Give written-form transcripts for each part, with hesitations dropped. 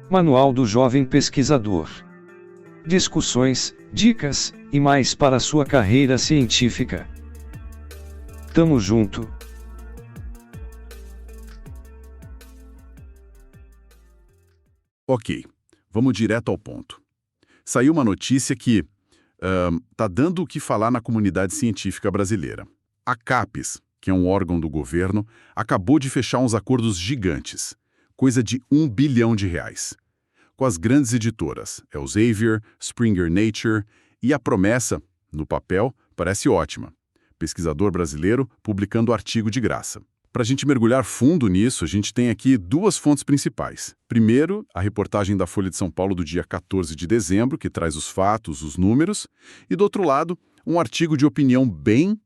Manual do Jovem Pesquisador. Discussões, dicas e mais para sua carreira científica. Tamo junto. Ok, vamos direto ao ponto. Saiu uma notícia que tá dando o que falar na comunidade científica brasileira. A CAPES, que é um órgão do governo, acabou de fechar uns acordos gigantes, coisa de R$ 1 bilhão, com as grandes editoras, Elsevier, Springer Nature, e a promessa, no papel, parece ótima. Pesquisador brasileiro publicando artigo de graça. Para a gente mergulhar fundo nisso, a gente tem aqui duas fontes principais. Primeiro, a reportagem da Folha de São Paulo do dia 14 de dezembro, que traz os fatos, os números, e do outro lado, um artigo de opinião bem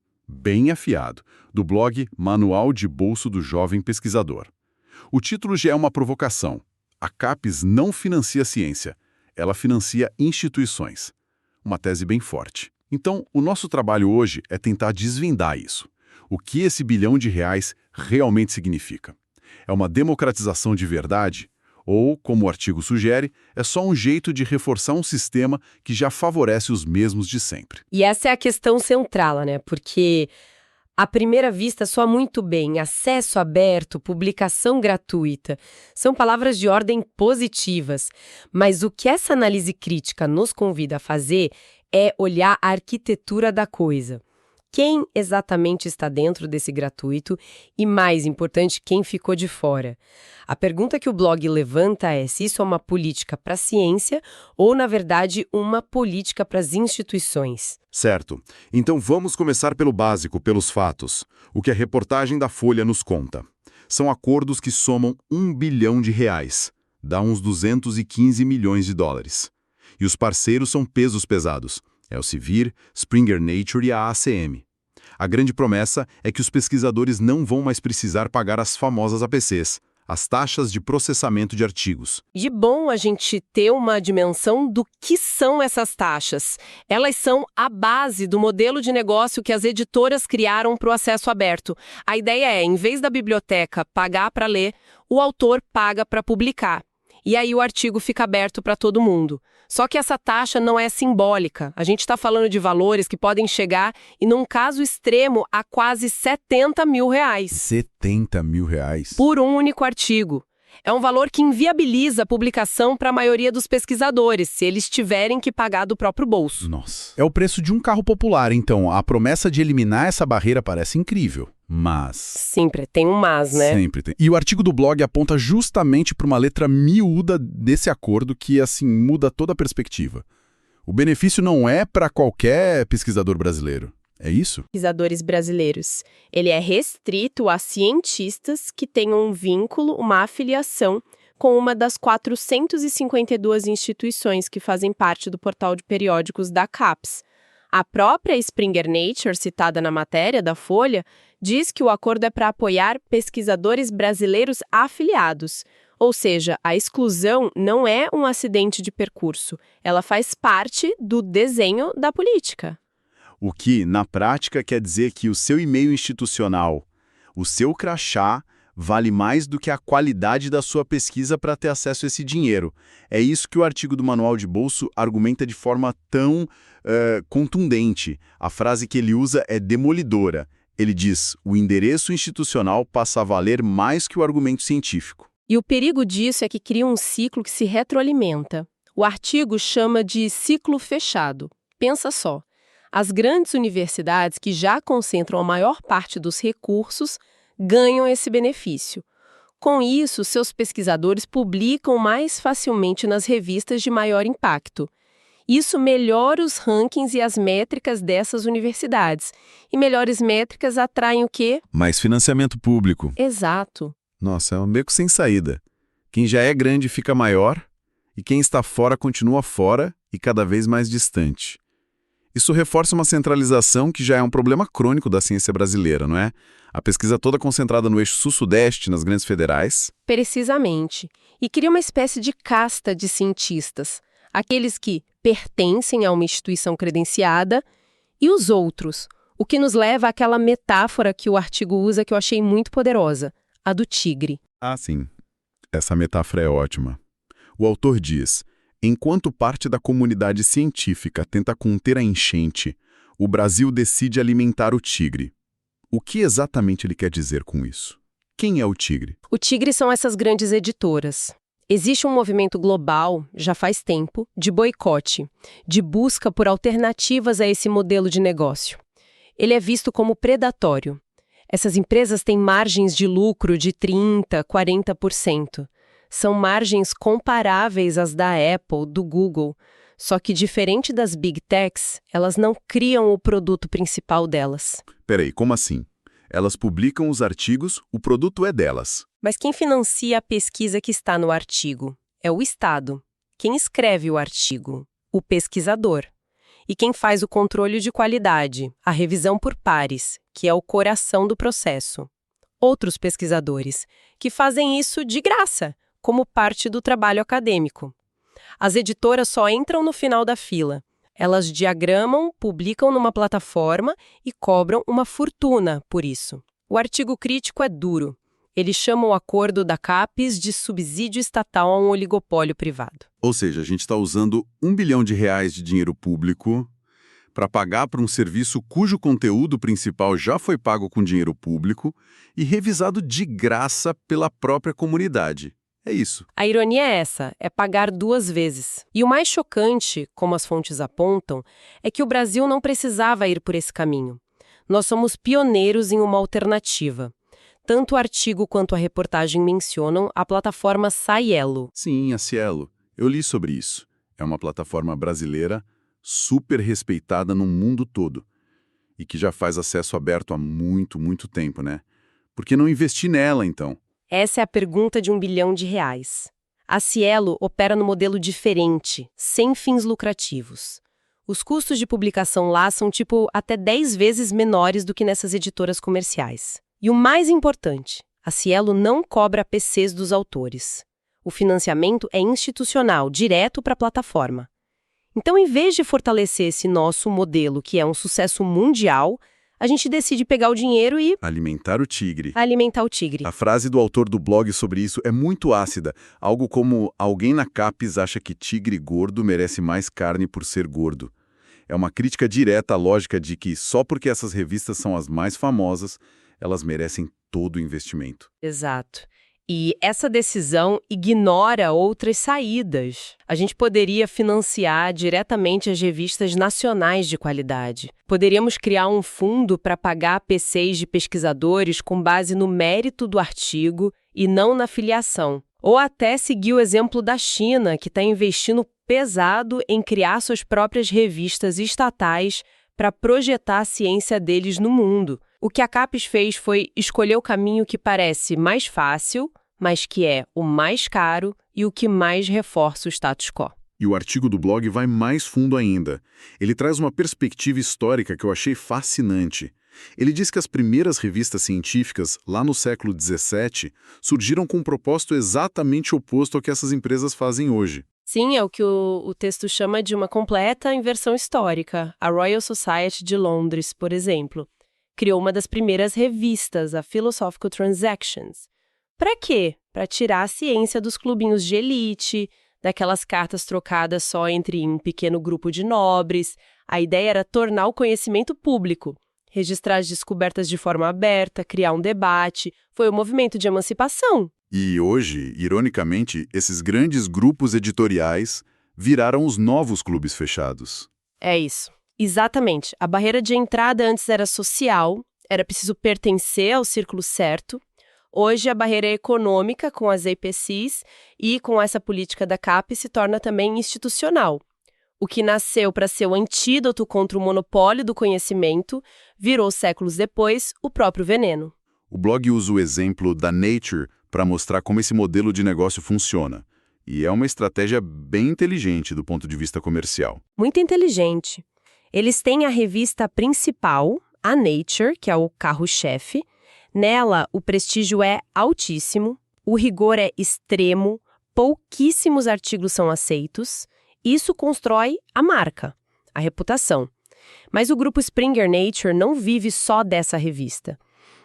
afiado, do blog Manual de Bolso do Jovem Pesquisador. O título já é uma provocação. A CAPES não financia ciência, ela financia instituições. Uma tese bem forte. Então, o nosso trabalho hoje é tentar desvendar isso. O que esse R$ 1 bilhão realmente significa? É uma democratização de verdade? Ou, como o artigo sugere, é só um jeito de reforçar um sistema que já favorece os mesmos de sempre? E essa é a questão central, né? Porque, à primeira vista, soa muito bem. Acesso aberto, publicação gratuita. São palavras de ordem positivas. Mas o que essa análise crítica nos convida a fazer é olhar a arquitetura da coisa. Quem exatamente está dentro desse gratuito e, mais importante, quem ficou de fora? A pergunta que o blog levanta é se isso é uma política para a ciência ou, na verdade, uma política para as instituições. Certo. Então vamos começar pelo básico, pelos fatos. O que a reportagem da Folha nos conta. São acordos que somam R$ 1 bilhão, dá uns 215 milhões de dólares. E os parceiros são pesos pesados. Elsevier, Springer Nature e a ACM. A grande promessa é que os pesquisadores não vão mais precisar pagar as famosas APCs, as taxas de processamento de artigos. De bom a gente ter uma dimensão do que são essas taxas. Elas são a base do modelo de negócio que as editoras criaram para o acesso aberto. A ideia é, em vez da biblioteca pagar para ler, o autor paga para publicar. E aí o artigo fica aberto para todo mundo. Só que essa taxa não é simbólica. A gente está falando de valores que podem chegar, e num caso extremo, a quase R$ 70 mil. 70 mil reais? Por um único artigo. É um valor que inviabiliza a publicação para a maioria dos pesquisadores, se eles tiverem que pagar do próprio bolso. Nossa. É o preço de um carro popular, então. A promessa de eliminar essa barreira parece incrível. Mas... Sempre tem um mas, né? Sempre tem. E o artigo do blog aponta justamente para uma letra miúda desse acordo que, assim, muda toda a perspectiva. O benefício não é para qualquer pesquisador brasileiro. É isso? Pesquisadores brasileiros. Ele é restrito a cientistas que tenham um vínculo, uma afiliação com uma das 452 instituições que fazem parte do portal de periódicos da CAPES. A própria Springer Nature, citada na matéria da Folha, diz que o acordo é para apoiar pesquisadores brasileiros afiliados. Ou seja, a exclusão não é um acidente de percurso, ela faz parte do desenho da política. O que, na prática, quer dizer que o seu e-mail institucional, o seu crachá, vale mais do que a qualidade da sua pesquisa para ter acesso a esse dinheiro. É isso que o artigo do Manual de Bolso argumenta de forma tão contundente. A frase que ele usa é demolidora. Ele diz: o endereço institucional passa a valer mais que o argumento científico. E o perigo disso é que cria um ciclo que se retroalimenta. O artigo chama de ciclo fechado. Pensa só. As grandes universidades, que já concentram a maior parte dos recursos, ganham esse benefício. Com isso, seus pesquisadores publicam mais facilmente nas revistas de maior impacto. Isso melhora os rankings e as métricas dessas universidades. E melhores métricas atraem o quê? Mais financiamento público. Exato. Nossa, é um beco sem saída. Quem já é grande fica maior, e quem está fora continua fora e cada vez mais distante. Isso reforça uma centralização que já é um problema crônico da ciência brasileira, não é? A pesquisa toda concentrada no eixo sul-sudeste, nas grandes federais. Precisamente. E cria uma espécie de casta de cientistas. Aqueles que pertencem a uma instituição credenciada e os outros. O que nos leva àquela metáfora que o artigo usa que eu achei muito poderosa, a do tigre. Ah, sim. Essa metáfora é ótima. O autor diz: enquanto parte da comunidade científica tenta conter a enchente, o Brasil decide alimentar o tigre. O que exatamente ele quer dizer com isso? Quem é o tigre? O tigre são essas grandes editoras. Existe um movimento global, já faz tempo, de boicote, de busca por alternativas a esse modelo de negócio. Ele é visto como predatório. Essas empresas têm margens de lucro de 30%, 40%. São margens comparáveis às da Apple, do Google, só que diferente das Big Techs, elas não criam o produto principal delas. Peraí, como assim? Elas publicam os artigos, o produto é delas. Mas quem financia a pesquisa que está no artigo? É o Estado. Quem escreve o artigo? O pesquisador. E quem faz o controle de qualidade, a revisão por pares, que é o coração do processo? Outros pesquisadores, que fazem isso de graça, como parte do trabalho acadêmico. As editoras só entram no final da fila. Elas diagramam, publicam numa plataforma e cobram uma fortuna por isso. O artigo crítico é duro. Ele chama o acordo da CAPES de subsídio estatal a um oligopólio privado. Ou seja, a gente está usando R$1 bilhão de dinheiro público para pagar por um serviço cujo conteúdo principal já foi pago com dinheiro público e revisado de graça pela própria comunidade. É isso. A ironia é essa, é pagar 2 vezes. E o mais chocante, como as fontes apontam, é que o Brasil não precisava ir por esse caminho. Nós somos pioneiros em uma alternativa. Tanto o artigo quanto a reportagem mencionam a plataforma Scielo. Sim, a Cielo. Eu li sobre isso. É uma plataforma brasileira super respeitada no mundo todo e que já faz acesso aberto há muito, muito tempo, né? Por que não investir nela, então? Essa é a pergunta de R$1 bilhão. A Cielo opera no modelo diferente, sem fins lucrativos. Os custos de publicação lá são até 10 vezes menores do que nessas editoras comerciais. E o mais importante, a Cielo não cobra PCs dos autores. O financiamento é institucional, direto para a plataforma. Então, em vez de fortalecer esse nosso modelo, que é um sucesso mundial, a gente decide pegar o dinheiro e... alimentar o tigre. alimentar o tigre. A frase do autor do blog sobre isso é muito ácida. Algo como: alguém na CAPES acha que tigre gordo merece mais carne por ser gordo. É uma crítica direta à lógica de que só porque essas revistas são as mais famosas, elas merecem todo o investimento. Exato. E essa decisão ignora outras saídas. A gente poderia financiar diretamente as revistas nacionais de qualidade. Poderíamos criar um fundo para pagar PCs de pesquisadores com base no mérito do artigo e não na filiação. Ou até seguir o exemplo da China, que está investindo pesado em criar suas próprias revistas estatais para projetar a ciência deles no mundo. O que a CAPES fez foi escolher o caminho que parece mais fácil, mas que é o mais caro e o que mais reforça o status quo. E o artigo do blog vai mais fundo ainda. Ele traz uma perspectiva histórica que eu achei fascinante. Ele diz que as primeiras revistas científicas, lá no século XVII, surgiram com um propósito exatamente oposto ao que essas empresas fazem hoje. Sim, é o que o texto chama de uma completa inversão histórica. A Royal Society de Londres, por exemplo, criou uma das primeiras revistas, a Philosophical Transactions. Para quê? Para tirar a ciência dos clubinhos de elite, daquelas cartas trocadas só entre um pequeno grupo de nobres. A ideia era tornar o conhecimento público, registrar as descobertas de forma aberta, criar um debate. Foi um movimento de emancipação. E hoje, ironicamente, esses grandes grupos editoriais viraram os novos clubes fechados. É isso. Exatamente. A barreira de entrada antes era social, era preciso pertencer ao círculo certo. Hoje, a barreira é econômica, com as APCs, e com essa política da CAPES se torna também institucional. O que nasceu para ser o antídoto contra o monopólio do conhecimento virou, séculos depois, o próprio veneno. O blog usa o exemplo da Nature para mostrar como esse modelo de negócio funciona. E é uma estratégia bem inteligente do ponto de vista comercial. Muito inteligente. Eles têm a revista principal, a Nature, que é o carro-chefe. Nela, o prestígio é altíssimo, o rigor é extremo, pouquíssimos artigos são aceitos. Isso constrói a marca, a reputação. Mas o grupo Springer Nature não vive só dessa revista.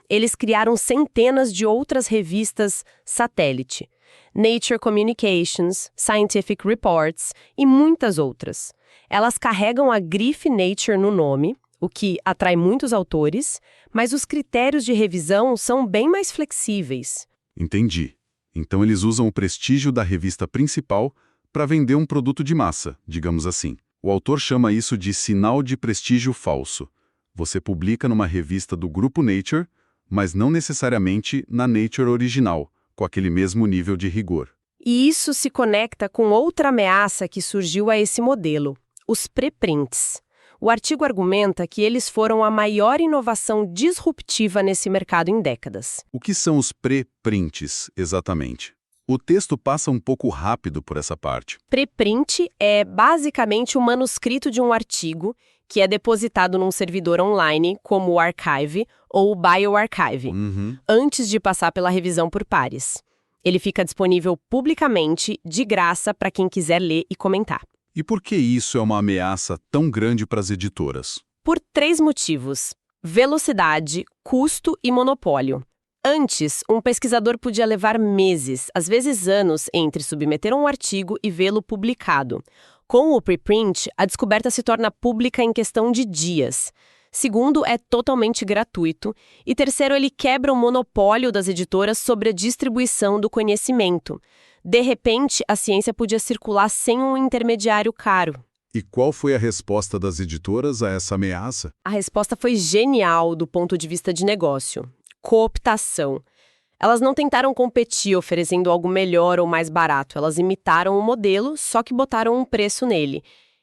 Eles criaram centenas de outras revistas satélite. Nature Communications, Scientific Reports e muitas outras. Elas carregam a grife Nature no nome, o que atrai muitos autores, mas os critérios de revisão são bem mais flexíveis. Entendi. Então eles usam o prestígio da revista principal para vender um produto de massa, digamos assim. O autor chama isso de sinal de prestígio falso. Você publica numa revista do grupo Nature, mas não necessariamente na Nature original, com aquele mesmo nível de rigor. E isso se conecta com outra ameaça que surgiu a esse modelo, os preprints. O artigo argumenta que eles foram a maior inovação disruptiva nesse mercado em décadas. O que são os preprints, exatamente? O texto passa um pouco rápido por essa parte. Preprint é basicamente o manuscrito de um artigo que é depositado num servidor online, como o Archive ou o bioRxiv, antes de passar pela revisão por pares. Ele fica disponível publicamente, de graça, para quem quiser ler e comentar. E por que isso é uma ameaça tão grande para as editoras? Por 3 motivos: velocidade, custo e monopólio. Antes, um pesquisador podia levar meses, às vezes anos, entre submeter um artigo e vê-lo publicado. Com o preprint, a descoberta se torna pública em questão de dias. Segundo, é totalmente gratuito. E terceiro, ele quebra o monopólio das editoras sobre a distribuição do conhecimento. De repente, a ciência podia circular sem um intermediário caro. E qual foi a resposta das editoras a essa ameaça? A resposta foi genial do ponto de vista de negócio: cooptação. Elas não tentaram competir oferecendo algo melhor ou mais barato. Elas imitaram o modelo, só que botaram um preço nele.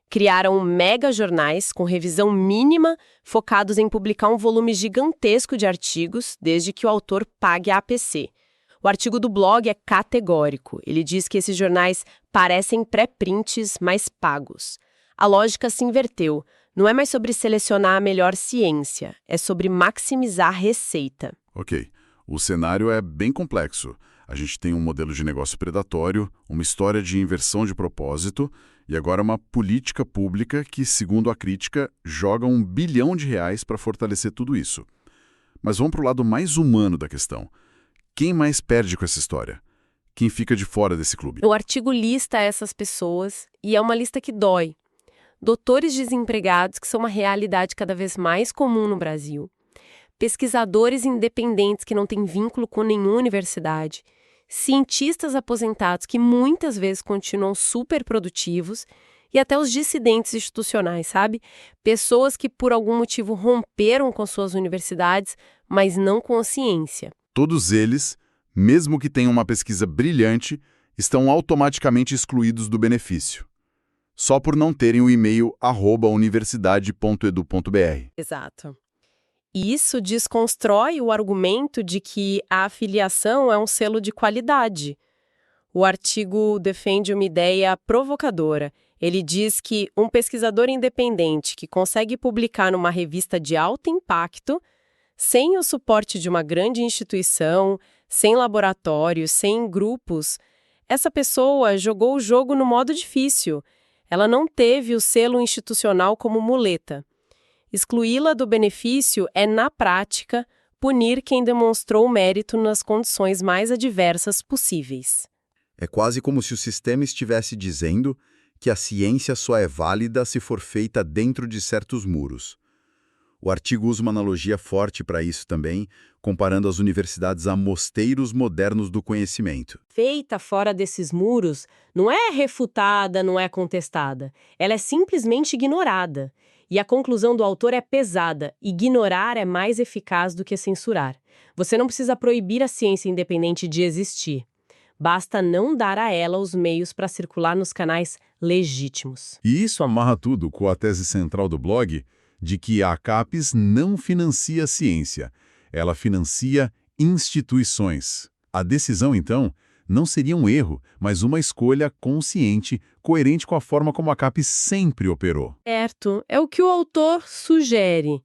Criaram mega jornais com revisão mínima, focados em publicar um volume gigantesco de artigos, desde que o autor pague a APC. O artigo do blog é categórico. Ele diz que esses jornais parecem pré-prints, mas pagos. A lógica se inverteu. Não é mais sobre selecionar a melhor ciência, é sobre maximizar receita. Ok. O cenário é bem complexo. A gente tem um modelo de negócio predatório, uma história de inversão de propósito e agora uma política pública que, segundo a crítica, joga R$1 bilhão para fortalecer tudo isso. Mas vamos para o lado mais humano da questão. Quem mais perde com essa história? Quem fica de fora desse clube? O artigo lista essas pessoas e é uma lista que dói. Doutores desempregados, que são uma realidade cada vez mais comum no Brasil. Pesquisadores independentes que não têm vínculo com nenhuma universidade. Cientistas aposentados que muitas vezes continuam super produtivos. E até os dissidentes institucionais, sabe? Pessoas que por algum motivo romperam com suas universidades, mas não com a ciência. Todos eles, mesmo que tenham uma pesquisa brilhante, estão automaticamente excluídos do benefício, só por não terem o e-mail @universidade.edu.br. Exato. E isso desconstrói o argumento de que a afiliação é um selo de qualidade. O artigo defende uma ideia provocadora. Ele diz que um pesquisador independente que consegue publicar numa revista de alto impacto, sem o suporte de uma grande instituição, sem laboratórios, sem grupos, essa pessoa jogou o jogo no modo difícil. Ela não teve o selo institucional como muleta. Excluí-la do benefício é, na prática, punir quem demonstrou mérito nas condições mais adversas possíveis. É quase como se o sistema estivesse dizendo que a ciência só é válida se for feita dentro de certos muros. O artigo usa uma analogia forte para isso também, comparando as universidades a mosteiros modernos do conhecimento. Feita fora desses muros, não é refutada, não é contestada. Ela é simplesmente ignorada. E a conclusão do autor é pesada: ignorar é mais eficaz do que censurar. Você não precisa proibir a ciência independente de existir. Basta não dar a ela os meios para circular nos canais legítimos. E isso amarra tudo com a tese central do blog de que a CAPES não financia a ciência, ela financia instituições. A decisão, então, não seria um erro, mas uma escolha consciente, coerente com a forma como a CAPES sempre operou. Certo, é o que o autor sugere.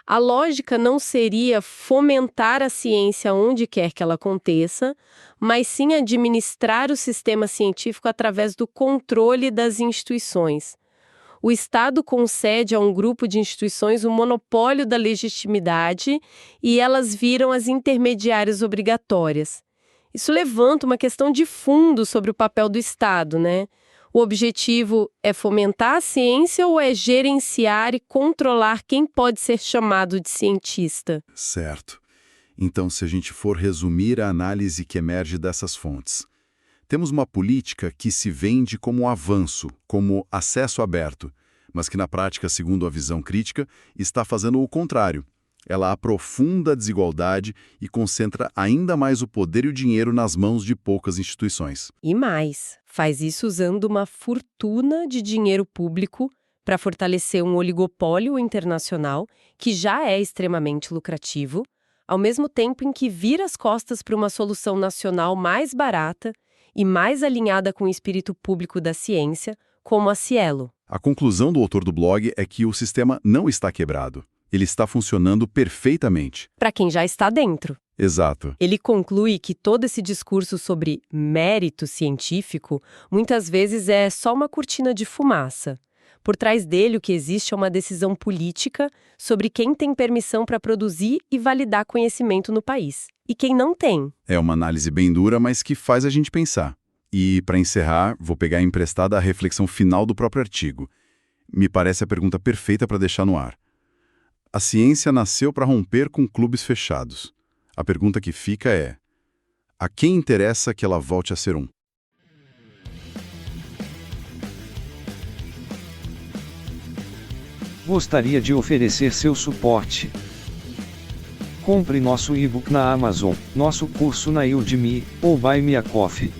A lógica não seria fomentar a ciência onde quer que ela aconteça, mas sim administrar o sistema científico através do controle das instituições. O Estado concede a um grupo de instituições o monopólio da legitimidade e elas viram as intermediárias obrigatórias. Isso levanta uma questão de fundo sobre o papel do Estado, né? O objetivo é fomentar a ciência ou é gerenciar e controlar quem pode ser chamado de cientista? Certo. Então, se a gente for resumir a análise que emerge dessas fontes, temos uma política que se vende como um avanço, como acesso aberto, mas que na prática, segundo a visão crítica, está fazendo o contrário. Ela aprofunda a desigualdade e concentra ainda mais o poder e o dinheiro nas mãos de poucas instituições. E mais, faz isso usando uma fortuna de dinheiro público para fortalecer um oligopólio internacional que já é extremamente lucrativo, ao mesmo tempo em que vira as costas para uma solução nacional mais barata e mais alinhada com o espírito público da ciência, como a Cielo. A conclusão do autor do blog é que o sistema não está quebrado. Ele está funcionando perfeitamente. Para quem já está dentro. Exato. Ele conclui que todo esse discurso sobre mérito científico muitas vezes é só uma cortina de fumaça. Por trás dele, o que existe é uma decisão política sobre quem tem permissão para produzir e validar conhecimento no país. E quem não tem. É uma análise bem dura, mas que faz a gente pensar. E, para encerrar, vou pegar emprestada a reflexão final do próprio artigo. Me parece a pergunta perfeita para deixar no ar. A ciência nasceu para romper com clubes fechados. A pergunta que fica é: a quem interessa que ela volte a ser um? Gostaria de oferecer seu suporte. Compre nosso e-book na Amazon, nosso curso na Udemy, ou Buy Me a Coffee.